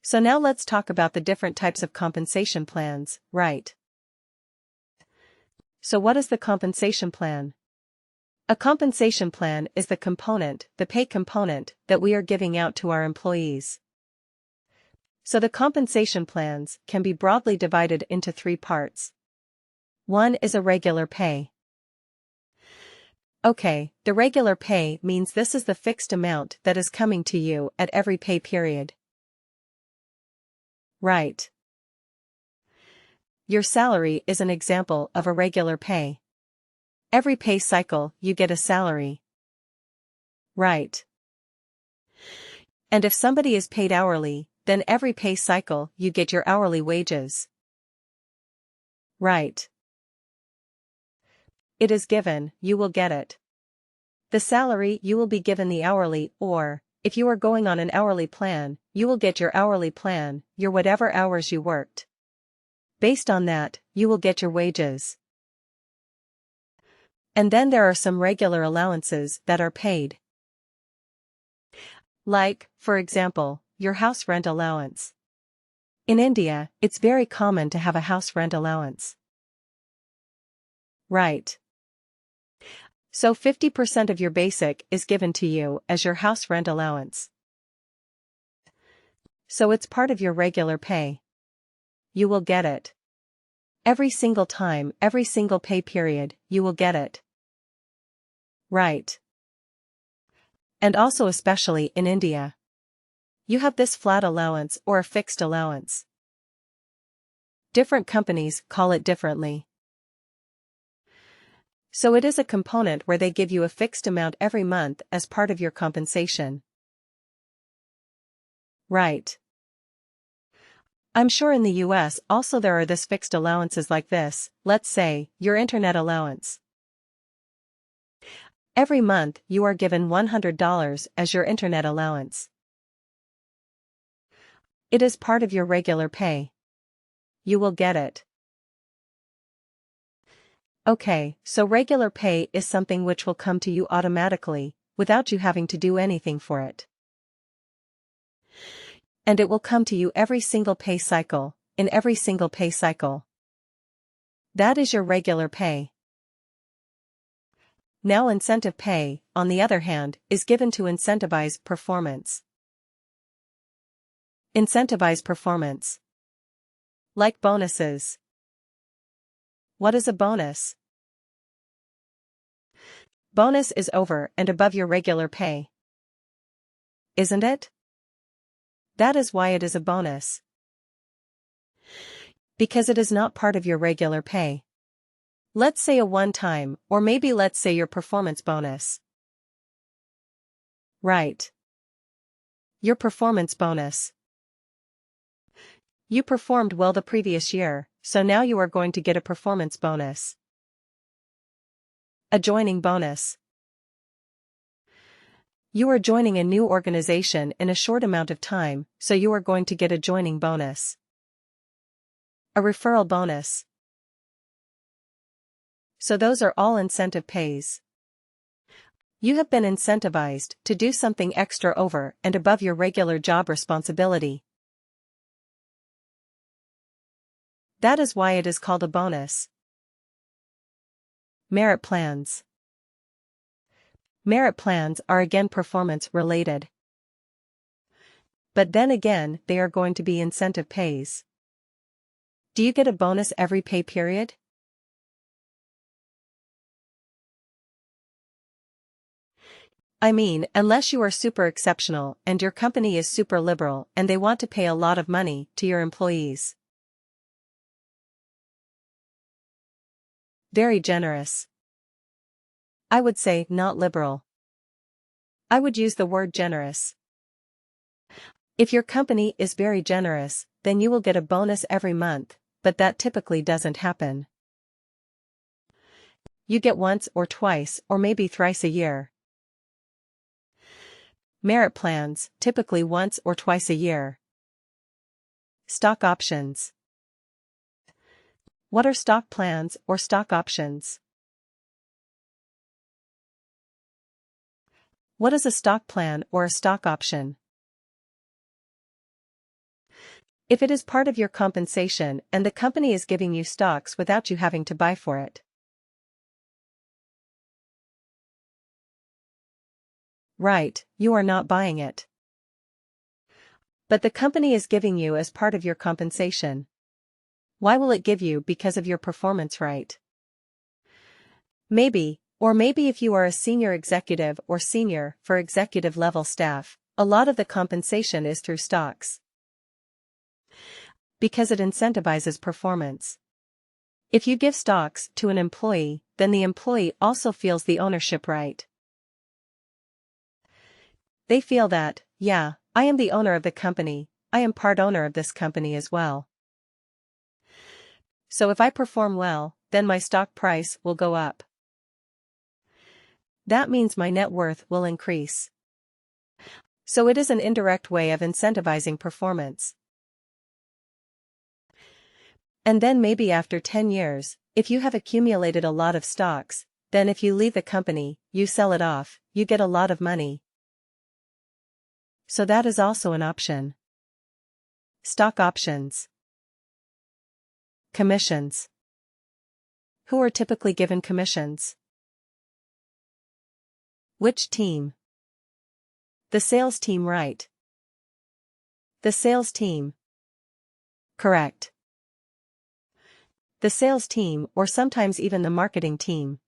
So now let's talk about the different types of compensation plans, right? So what is the compensation plan? A compensation plan is the pay component, that we are giving out to our employees. So the compensation plans can be broadly divided into three parts. One is a regular pay. Okay, the regular pay means this is the fixed amount that is coming to you at every pay period. Right. Your salary is an example of a regular pay. Every pay cycle, you get a salary. Right. And if somebody is paid hourly, then every pay cycle, you get your hourly wages. Right. It is given, you will get it. The salary, you will be given the hourly, or, if you are going on an hourly plan, you will get your hourly plan, your whatever hours you worked. Based on that, you will get your wages. And then there are some regular allowances that are paid. Like, for example, your house rent allowance. In India, it's very common to have a house rent allowance. Right. So 50% of your basic is given to you as your house rent allowance. So it's part of your regular pay. You will get it. Every single time, every single pay period, you will get it. Right. And also especially in India. You have this flat allowance or a fixed allowance. Different companies call it differently. So it is a component where they give you a fixed amount every month as part of your compensation. Right. I'm sure in the US also there are this fixed allowances like this, let's say, your internet allowance. Every month you are given $100 as your internet allowance. It is part of your regular pay. You will get it. Okay, so regular pay is something which will come to you automatically, without you having to do anything for it. And it will come to you every single pay cycle, in every single pay cycle. That is your regular pay. Now incentive pay, on the other hand, is given to incentivize performance. Incentivize performance. Like bonuses. What is a bonus? Bonus is over and above your regular pay. Isn't it? That is why it is a bonus. Because it is not part of your regular pay. Let's say a one-time, or maybe let's say your performance bonus. Right. Your performance bonus. You performed well the previous year, so now you are going to get a performance bonus. A joining bonus. You are joining a new organization in a short amount of time, so you are going to get a joining bonus. A referral bonus. So those are all incentive pays. You have been incentivized to do something extra over and above your regular job responsibility. That is why it is called a bonus. Merit plans. Merit plans are again performance related. But then again, they are going to be incentive pays. Do you get a bonus every pay period? I mean, unless you are super exceptional and your company is super liberal and they want to pay a lot of money to your employees. Very generous. I would say not liberal. I would use the word generous. If your company is very generous, then you will get a bonus every month, but that typically doesn't happen. You get once or twice or maybe thrice a year. Merit plans, typically once or twice a year. Stock options. What are stock plans or stock options? What is a stock plan or a stock option? If it is part of your compensation and the company is giving you stocks without you having to buy for it. Right, you are not buying it. But the company is giving you as part of your compensation. Why will it give you? Because of your performance, right? Maybe, or maybe if you are a senior executive or senior for executive level staff, a lot of the compensation is through stocks. Because it incentivizes performance. If you give stocks to an employee, then the employee also feels the ownership right. They feel that, yeah, I am the owner of the company, I am part owner of this company as well. So if I perform well, then my stock price will go up. That means my net worth will increase. So it is an indirect way of incentivizing performance. And then maybe after 10 years, if you have accumulated a lot of stocks, then if you leave the company, you sell it off, you get a lot of money. So that is also an option. Stock options. Commissions. Who are typically given commissions? Which team? The sales team, right? The sales team. Correct. The sales team, or sometimes even the marketing team.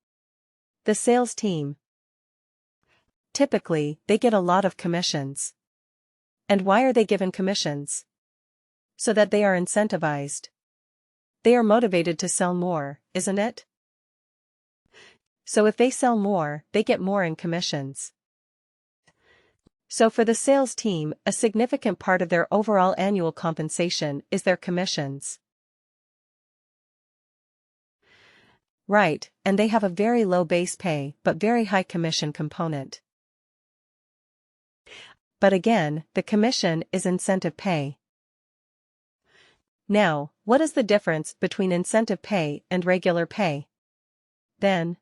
The sales team. Typically, they get a lot of commissions. And why are they given commissions? So that they are incentivized. They are motivated to sell more, isn't it? So if they sell more, they get more in commissions. So for the sales team, a significant part of their overall annual compensation is their commissions. Right, and they have a very low base pay but very high commission component. But again, the commission is incentive pay. Now, what is the difference between incentive pay and regular pay? Then,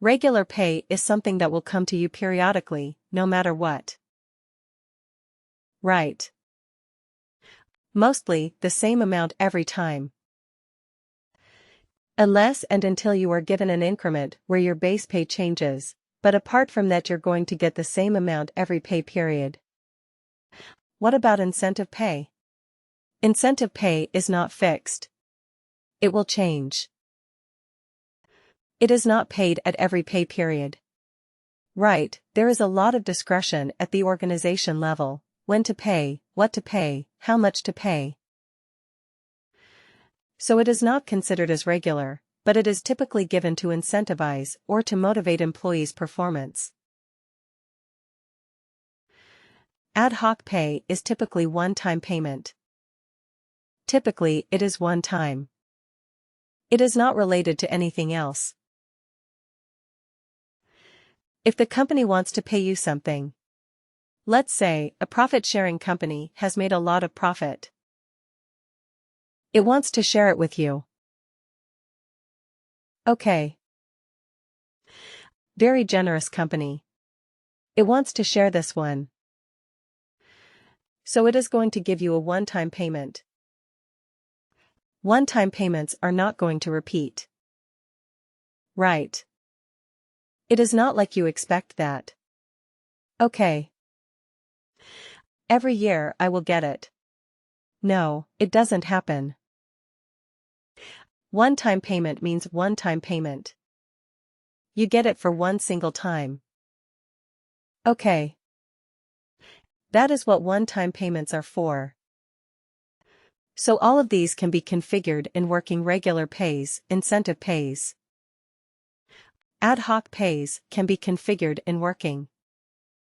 regular pay is something that will come to you periodically, no matter what. Right. Mostly, the same amount every time. Unless and until you are given an increment where your base pay changes, but apart from that you're going to get the same amount every pay period. What about incentive pay? Incentive pay is not fixed. It will change. It is not paid at every pay period. Right, there is a lot of discretion at the organization level, when to pay, what to pay, how much to pay. So it is not considered as regular, but it is typically given to incentivize or to motivate employees' performance. Ad hoc pay is typically one-time payment. Typically, it is one time. It is not related to anything else. If the company wants to pay you something, let's say a profit-sharing company has made a lot of profit. It wants to share it with you. Okay. Very generous company. It wants to share this one. So it is going to give you a one-time payment. One-time payments are not going to repeat. Right. It is not like you expect that. Okay. Every year I will get it. No, it doesn't happen. One-time payment means one-time payment. You get it for one single time. Okay. That is what one-time payments are for. So all of these can be configured in working regular pays, incentive pays. Ad hoc pays can be configured in working